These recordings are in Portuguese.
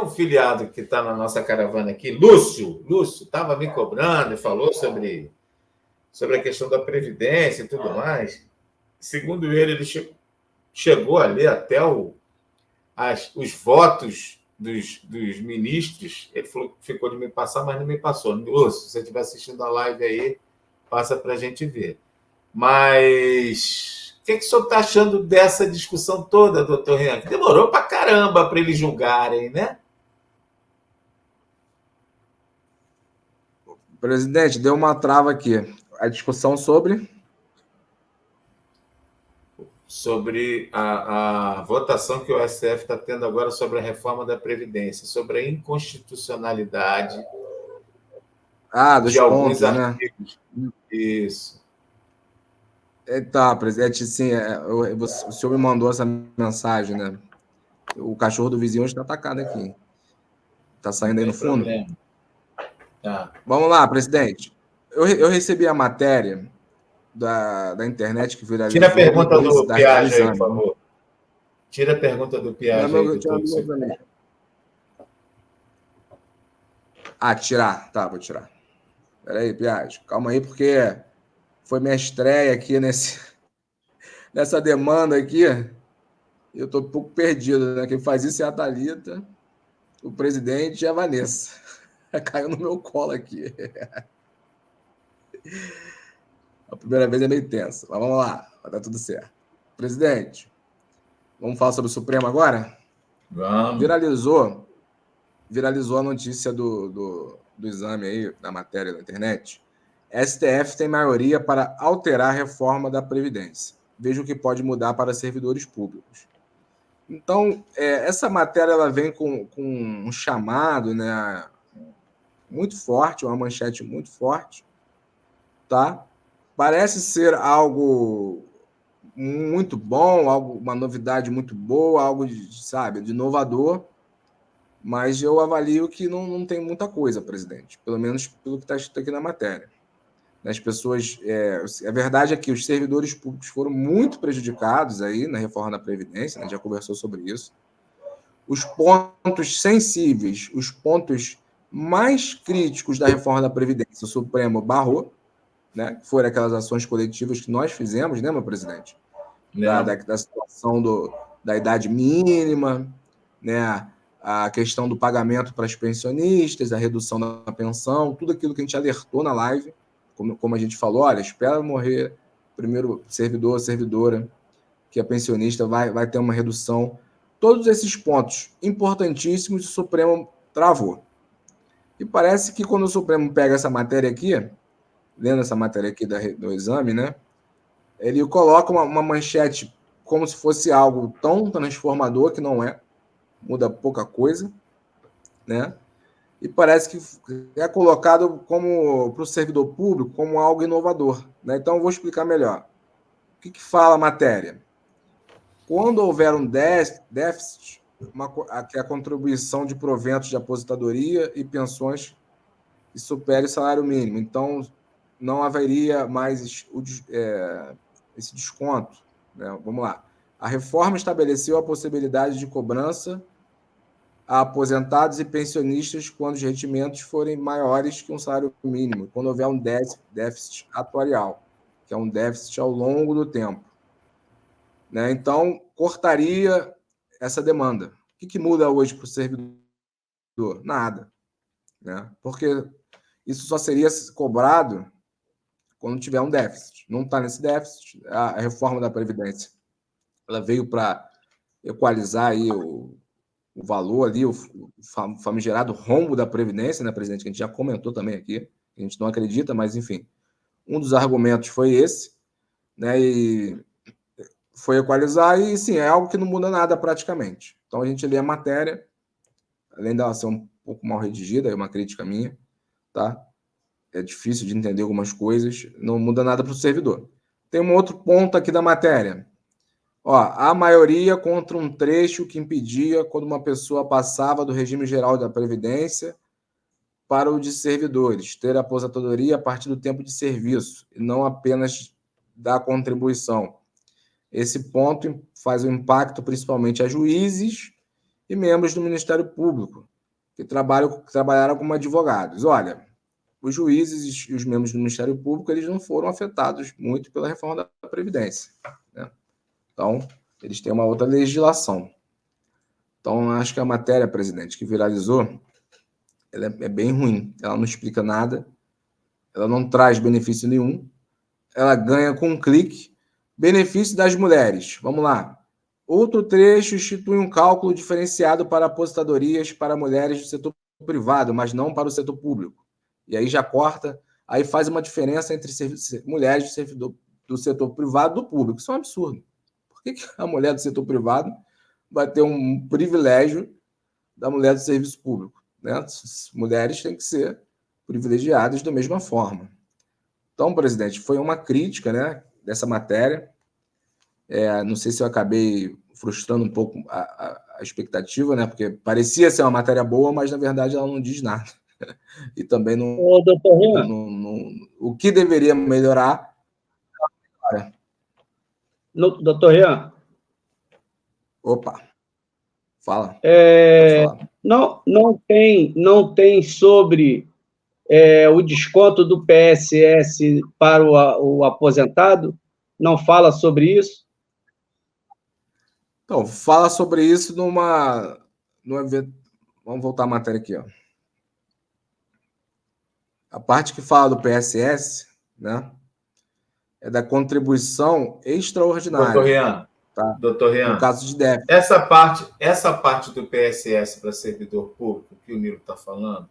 um filiado que está na nossa caravana aqui, Lúcio, estava me cobrando e falou sobre a questão da Previdência e tudo mais. Segundo ele chegou ali até os votos dos ministros. Ele falou que ficou de me passar, mas não me passou. Lúcio, se você estiver assistindo a live aí, passa para a gente ver. Mas o que o senhor está achando dessa discussão toda, doutor Rian? Que demorou para caramba para eles julgarem, né? Presidente, deu uma trava aqui. A discussão sobre a votação que o STF está tendo agora sobre a reforma da Previdência, sobre a inconstitucionalidade dos de alguns pontos, artigos. Né? Isso. Tá, presidente, sim, o senhor me mandou essa mensagem, né? O cachorro do vizinho está atacado aqui. Está saindo aí no fundo? Tá. Vamos lá, presidente. Eu recebi a matéria da internet que viralizou. Tira a pergunta do Piaget aí, por favor. Tira a pergunta do Piaget aí. Tirar. Tá, vou tirar. Peraí, Piaget. Calma aí, porque foi minha estreia aqui nessa demanda aqui. Eu estou um pouco perdido, né? Quem faz isso é a Thalita, o presidente e a Vanessa. Caiu no meu colo aqui. A primeira vez é meio tensa, mas vamos lá, vai dar tudo certo. Presidente, vamos falar sobre o Supremo agora? Vamos. Viralizou a notícia do exame aí, da matéria da internet. STF tem maioria para alterar a reforma da Previdência. Veja o que pode mudar para servidores públicos. Então, essa matéria ela vem com um chamado, né, muito forte, uma manchete muito forte, tá? Parece ser algo muito bom, uma novidade muito boa, algo de inovador, mas eu avalio que não tem muita coisa, presidente, pelo menos pelo que está escrito aqui na matéria. As pessoas, a verdade é que os servidores públicos foram muito prejudicados aí na reforma da Previdência, né? Já conversou sobre isso. Os pontos sensíveis, os pontos mais críticos da reforma da Previdência, o Supremo barrou, né? Foram aquelas ações coletivas que nós fizemos, né, meu presidente? Da situação da idade mínima, né? A questão do pagamento para os pensionistas, a redução da pensão, tudo aquilo que a gente alertou na live, como a gente falou, olha, espera morrer primeiro servidor, servidora, que a pensionista vai ter uma redução. Todos esses pontos importantíssimos o Supremo travou. E parece que quando o Supremo pega essa matéria aqui, lendo essa matéria aqui do exame, né, ele coloca uma manchete como se fosse algo tão transformador, que não é, muda pouca coisa, né? E parece que é colocado para o servidor público como algo inovador, né? Então, eu vou explicar melhor. O que fala a matéria? Quando houver um déficit, que é a contribuição de proventos de aposentadoria e pensões que supere o salário mínimo. Então, não haveria mais esse desconto, né? Vamos lá. A reforma estabeleceu a possibilidade de cobrança a aposentados e pensionistas quando os rendimentos forem maiores que um salário mínimo, quando houver um déficit atuarial, que é um déficit ao longo do tempo, né? Então, cortaria essa demanda. O que muda hoje para o servidor? Nada, né? Porque isso só seria cobrado quando tiver um déficit. Não está nesse déficit. A reforma da Previdência ela veio para equalizar aí o valor ali, o famigerado rombo da Previdência, né, presidente? Que a gente já comentou também aqui. A gente não acredita, mas, enfim, um dos argumentos foi esse, né? E foi equalizar e, sim, é algo que não muda nada praticamente. Então, a gente lê a matéria, além dela ser um pouco mal redigida, é uma crítica minha, tá? É difícil de entender algumas coisas, não muda nada para o servidor. Tem um outro ponto aqui da matéria. A maioria contra um trecho que impedia quando uma pessoa passava do regime geral da Previdência para o de servidores, ter aposentadoria a partir do tempo de serviço, e não apenas da contribuição. Esse ponto faz um impacto principalmente a juízes e membros do Ministério Público, que trabalharam como advogados. Olha, os juízes e os membros do Ministério Público eles não foram afetados muito pela reforma da Previdência, né? Então, eles têm uma outra legislação. Então, acho que a matéria, presidente, que viralizou, ela é bem ruim. Ela não explica nada, ela não traz benefício nenhum, ela ganha com um clique. Benefício das mulheres. Vamos lá. Outro trecho institui um cálculo diferenciado para aposentadorias para mulheres do setor privado, mas não para o setor público. E aí já corta, aí faz uma diferença entre mulheres do setor privado e do público. Isso é um absurdo. Por que a mulher do setor privado vai ter um privilégio da mulher do serviço público, né? As mulheres têm que ser privilegiadas da mesma forma. Então, presidente, foi uma crítica, né, dessa matéria. Não sei se eu acabei frustrando um pouco a expectativa, né? Porque parecia ser uma matéria boa, mas na verdade ela não diz nada. E também não. Ô, doutor Rian. O que deveria melhorar. Doutor Rian. Opa. Fala. Não tem sobre o desconto do PSS para o aposentado? Não fala sobre isso? Então, fala sobre isso no evento. Vamos voltar à matéria aqui, ó. A parte que fala do PSS, né, é da contribuição extraordinária. Doutor Rian, tá? Doutor Rian, no caso de déficit. Essa parte do PSS para servidor público que o Nilo está falando,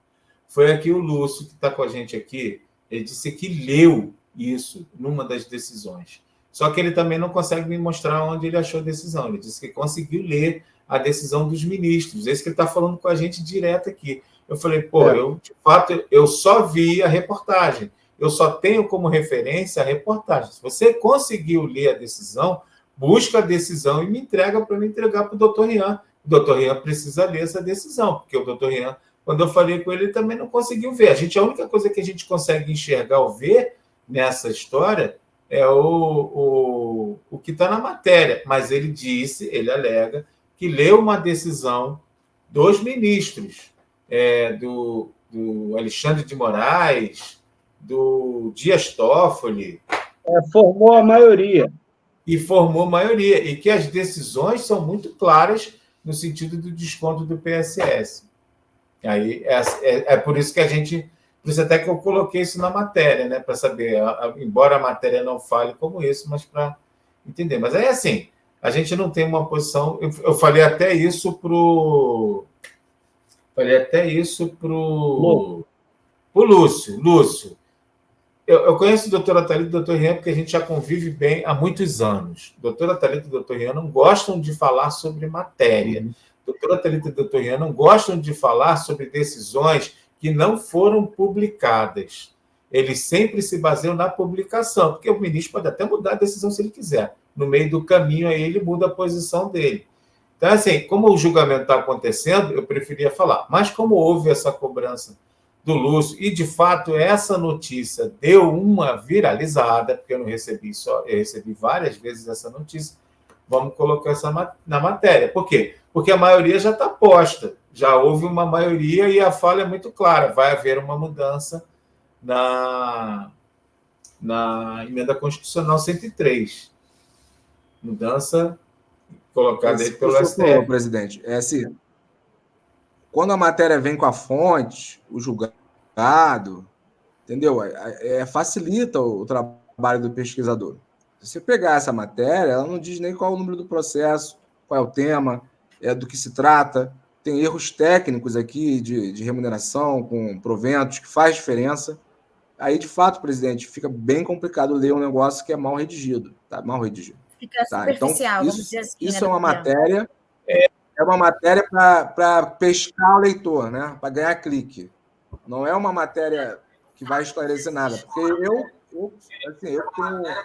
foi aqui o Lúcio, que está com a gente aqui, ele disse que leu isso numa das decisões. Só que ele também não consegue me mostrar onde ele achou a decisão. Ele disse que conseguiu ler a decisão dos ministros. Esse que ele está falando com a gente direto aqui. Eu falei, de fato, eu só vi a reportagem. Eu só tenho como referência a reportagem. Se você conseguiu ler a decisão, busca a decisão e me entrega para me entregar para o doutor Rian. O doutor Rian precisa ler essa decisão, porque o doutor Rian, quando eu falei com ele, ele também não conseguiu ver. A única coisa que a gente consegue enxergar ou ver nessa história é o que está na matéria. Mas ele alega, que leu uma decisão dos ministros, do Alexandre de Moraes, do Dias Toffoli. Formou a maioria. E formou maioria. E que as decisões são muito claras no sentido do desconto do PSS. Aí é por isso que a gente... Por isso até que eu coloquei isso na matéria, né? Para saber, embora a matéria não fale como isso, mas para entender. Mas aí, assim, a gente não tem uma posição... Eu falei até isso para o Lúcio. Lúcio, eu conheço o doutor Atalito e o doutor Rian porque a gente já convive bem há muitos anos. O doutor Atalito e o doutor Rian não gostam de falar sobre matéria. O doutor Atalito e o doutor Rian não gostam de falar sobre decisões que não foram publicadas. Eles sempre se baseiam na publicação, porque o ministro pode até mudar a decisão se ele quiser. No meio do caminho, aí ele muda a posição dele. Então, assim, como o julgamento está acontecendo, eu preferia falar. Mas como houve essa cobrança do Lúcio, e, de fato, essa notícia deu uma viralizada, porque eu não recebi só, eu recebi várias vezes essa notícia, vamos colocar essa na matéria. Por quê? Porque a maioria já está posta, já houve uma maioria e a fala é muito clara, vai haver uma mudança na emenda constitucional 103. Mudança colocada aí pelo STF. Presidente, assim, quando a matéria vem com a fonte, o julgado, entendeu? Facilita o trabalho do pesquisador. Se você pegar essa matéria, ela não diz nem qual é o número do processo, qual é o tema, do que se trata. Tem erros técnicos aqui de remuneração com proventos, que faz diferença. Aí, de fato, presidente, fica bem complicado ler um negócio que é mal redigido. Tá? Mal redigido. Fica superficial, então, vamos dizer assim. Isso é uma matéria... É uma matéria para pescar o leitor, né? Para ganhar clique. Não é uma matéria que vai esclarecer nada. Porque eu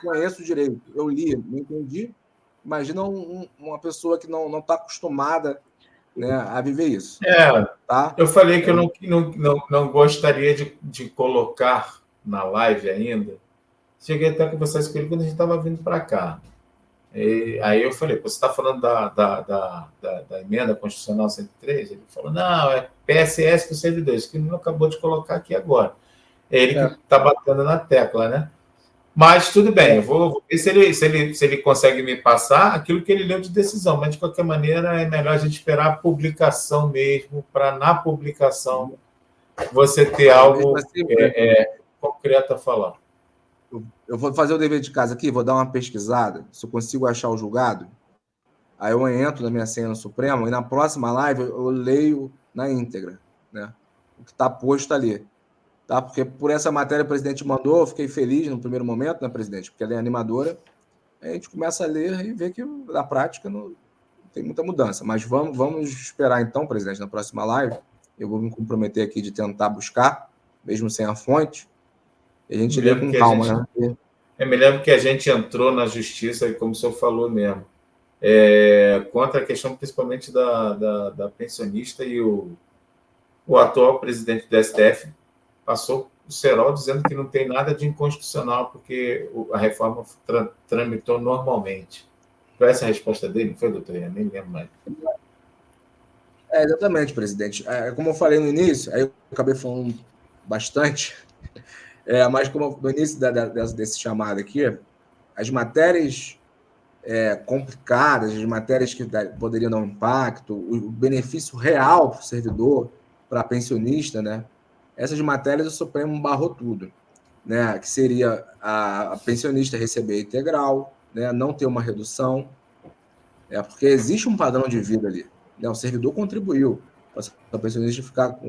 conheço direito. Eu li, não entendi. Imagina uma pessoa que não está acostumada, né, a viver isso. Tá? Eu falei que eu não gostaria de colocar na live ainda. Cheguei até a conversar isso com ele quando a gente estava vindo para cá. Aí eu falei, você está falando da emenda constitucional 103? Ele falou, não, é PSS dos servidores, que não acabou de colocar aqui agora. É ele que está batendo na tecla, né? Mas tudo bem, eu vou ver se ele consegue me passar aquilo que ele leu de decisão, mas de qualquer maneira é melhor a gente esperar a publicação mesmo, para na publicação você ter algo concreto a falar. Eu vou fazer o dever de casa aqui, vou dar uma pesquisada, se eu consigo achar o julgado, aí eu entro na minha senha no Supremo e na próxima live eu leio na íntegra, né? O que está posto ali. Tá? Porque por essa matéria o presidente mandou, eu fiquei feliz no primeiro momento, né, presidente? Porque ela é animadora. Aí a gente começa a ler e vê que na prática não tem muita mudança. Mas vamos esperar então, presidente, na próxima live. Eu vou me comprometer aqui de tentar buscar, mesmo sem a fonte, e a gente lê com calma, né? Eu me lembro que a gente entrou na justiça, como o senhor falou mesmo, contra a questão principalmente da pensionista, e o atual presidente do STF passou o cerol dizendo que não tem nada de inconstitucional, porque a reforma tramitou normalmente. Foi essa a resposta dele? Não foi, doutor? Eu nem lembro mais. Exatamente, presidente. Como eu falei no início, aí eu acabei falando bastante, mas como no início desse chamado aqui, as matérias complicadas, as matérias que poderiam dar um impacto, o benefício real para o servidor, para a pensionista, né? Essas matérias o Supremo barrou tudo, né? Que seria a pensionista receber integral, né? Não ter uma redução, porque existe um padrão de vida ali, né? O servidor contribuiu para a pensionista ficar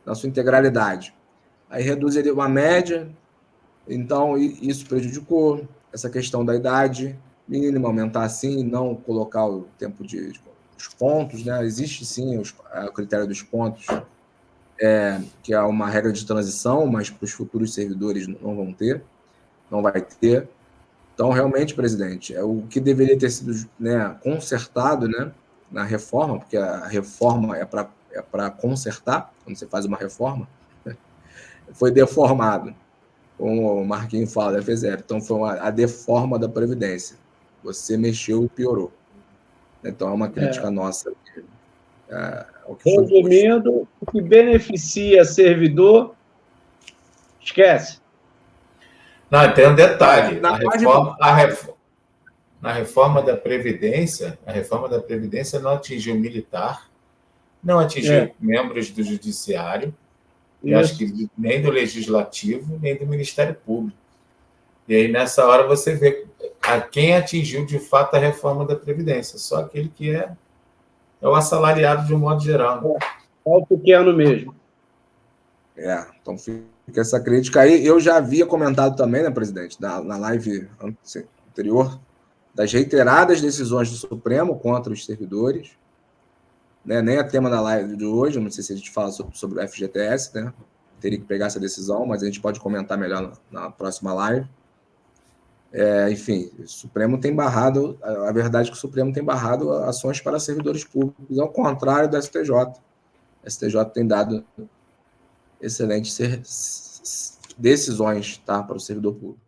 na sua integralidade. Aí reduz ele uma média, então isso prejudicou essa questão da idade mínima, aumentar assim, não colocar o tempo os pontos, né? Existe sim o critério dos pontos, que é uma regra de transição, mas para os futuros servidores não vai ter. Então, realmente, presidente, o que deveria ter sido, né, consertado, né, na reforma, porque a reforma é para consertar, quando você faz uma reforma, foi deformado, como o Marquinhos fala da FESEP. Então, foi a deforma da Previdência. Você mexeu e piorou. Então, é uma crítica nossa. Resumindo, o que beneficia servidor, esquece. Não, tem um detalhe. Na reforma da Previdência, não atingiu militar, não atingiu membros do Judiciário, e acho que nem do Legislativo, nem do Ministério Público. E aí, nessa hora, você vê a quem atingiu de fato a reforma da Previdência, só aquele que é o assalariado de um modo geral. Né? É o pequeno mesmo. Então fica essa crítica aí. Eu já havia comentado também, né, presidente, na live anterior, das reiteradas decisões do Supremo contra os servidores, né? Nem é tema da live de hoje, não sei se a gente fala sobre o FGTS, né? Teria que pegar essa decisão, mas a gente pode comentar melhor na próxima live. Enfim, o Supremo tem barrado, a verdade é que o Supremo tem barrado ações para servidores públicos, ao contrário do STJ. O STJ tem dado excelentes decisões, tá, para o servidor público.